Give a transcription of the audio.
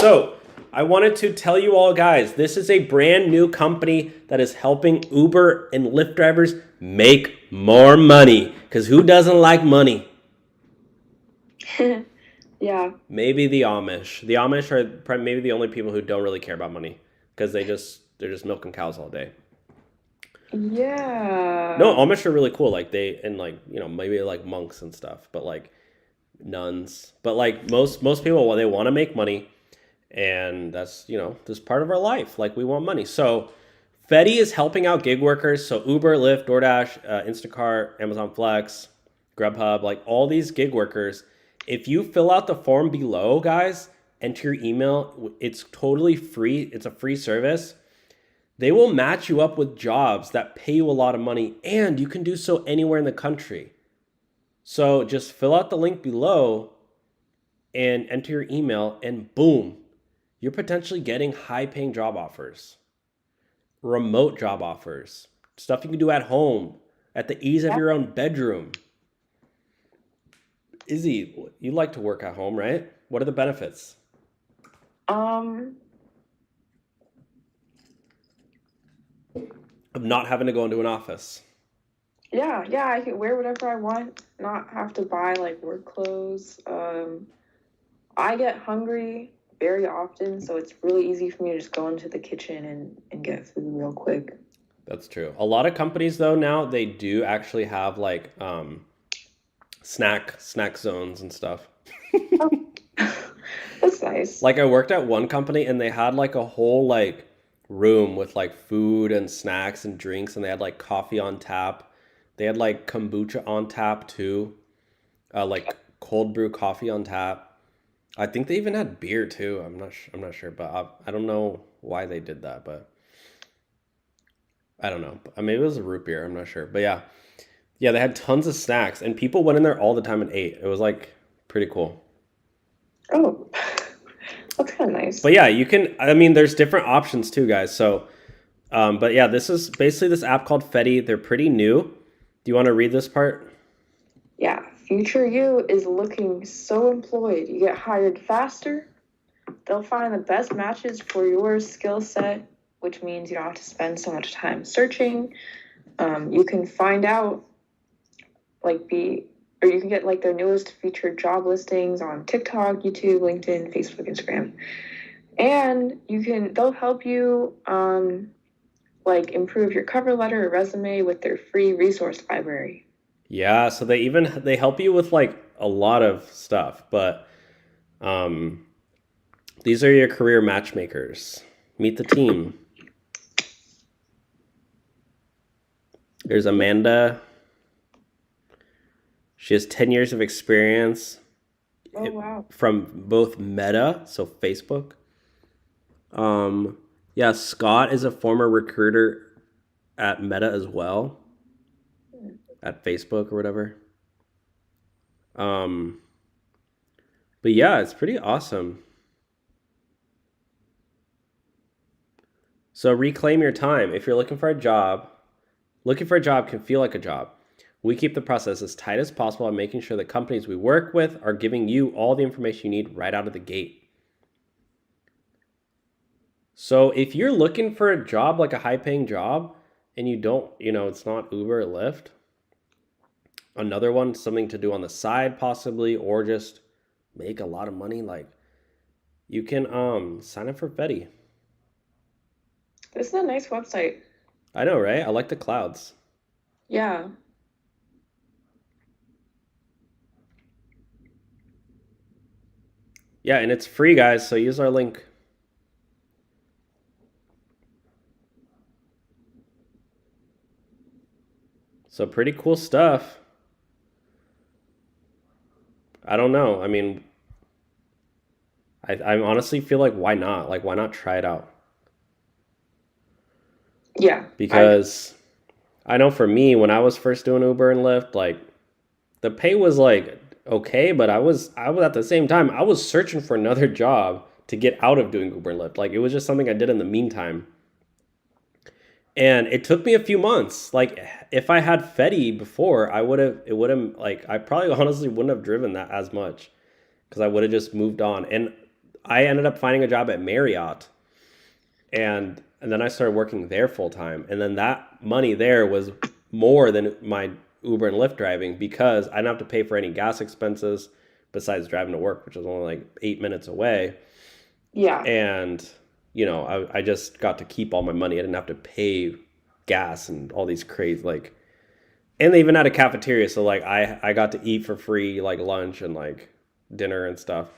So I wanted to tell you all, guys, this is a brand new company that is helping Uber and Lyft drivers make more money. Because who doesn't like money? Yeah. Maybe the Amish. The Amish are maybe the only people who don't really care about money because they're just milking cows all day. No, Yeah. Amish are really cool. Like they and like maybe like monks and stuff, but like nuns. But like most people, well, they want to make money, and that's this part of our life. Like we want money. So Fetti is helping out gig workers. So Uber, Lyft, DoorDash, Instacart, Amazon Flex, Grubhub, like all these gig workers. If you fill out the form below, guys, enter your email. It's totally free. It's a free service. They will match you up with jobs that pay you a lot of money, and you can do so anywhere in the country. So just fill out the link below and enter your email, and boom, you're potentially getting high paying job offers, remote job offers, stuff you can do at home, at the ease of Yeah. your own bedroom. Izzy, you like to work at home, right? What are the benefits Um, of not having to go into an office? yeah, I can wear whatever I want, not have to buy like work clothes. I get hungry very often, so it's really easy for me to just go into the kitchen and get food real quick. That's true. A lot of companies though now they do actually have like snack zones and stuff. Oh, that's nice. Like I worked at one company and they had like a whole like room with like food and snacks and drinks, and they had like coffee on tap. They had like kombucha on tap too. Like cold brew coffee on tap. I think they even had beer too. I'm not sure, but I don't know why they did that, but I don't know. Maybe it was a root beer. I'm not sure, but yeah, yeah, they had tons of snacks, and people went in there all the time and ate. It was like pretty cool. Oh, that's kind of nice. But yeah, you can. I mean, there's different options too, guys. So, but yeah, this is basically this app called Fetti. They're pretty new. Do you want to read this part? Yeah, future you is looking so employed. You get hired faster. They'll find the best matches for your skill set, which means you don't have to spend so much time searching. You can find out or you can get like their newest featured job listings on TikTok, YouTube, LinkedIn, Facebook, Instagram. And they'll help you like improve your cover letter or resume with their free resource library. Yeah. So they help you with like a lot of stuff, but um, these are your career matchmakers. Meet the team. There's Amanda. She has 10 years of experience Oh wow. from both Meta, so Facebook. Yeah, Scott is a former recruiter at Meta as well, at Facebook or whatever. Um, but yeah, it's pretty awesome. So reclaim your time. If you're looking for a job can feel like a job. We keep the process as tight as possible and making sure the companies we work with are giving you all the information you need right out of the gate. So if you're looking for a job, like a high paying job, and you don't, it's not Uber or Lyft, another one, something to do on the side possibly, or just make a lot of money, like you can sign up for Fetti. This is a nice website. I know, right? I like the clouds. Yeah. Yeah, and it's free, guys, so use our link. So pretty cool stuff. I don't know. I mean, I honestly feel like why not? Like why not try it out? Yeah. I Because I know for me, when I was first doing Uber and Lyft, like the pay was like okay, but I was at the same time I was searching for another job to get out of doing Uber and Lyft. Like it was just something I did in the meantime. And it took me a few months. Like if I had Fetti before, it would have like I probably honestly wouldn't have driven that as much because I would have just moved on. And I ended up finding a job at Marriott, and then I started working there full time, and then that money there was more than my Uber and Lyft driving because I didn't have to pay for any gas expenses besides driving to work, which was only like 8 minutes away. Yeah. And I just got to keep all my money. I didn't have to pay gas and all these crazy like, and they even had a cafeteria, so like I got to eat for free like lunch and like dinner and stuff.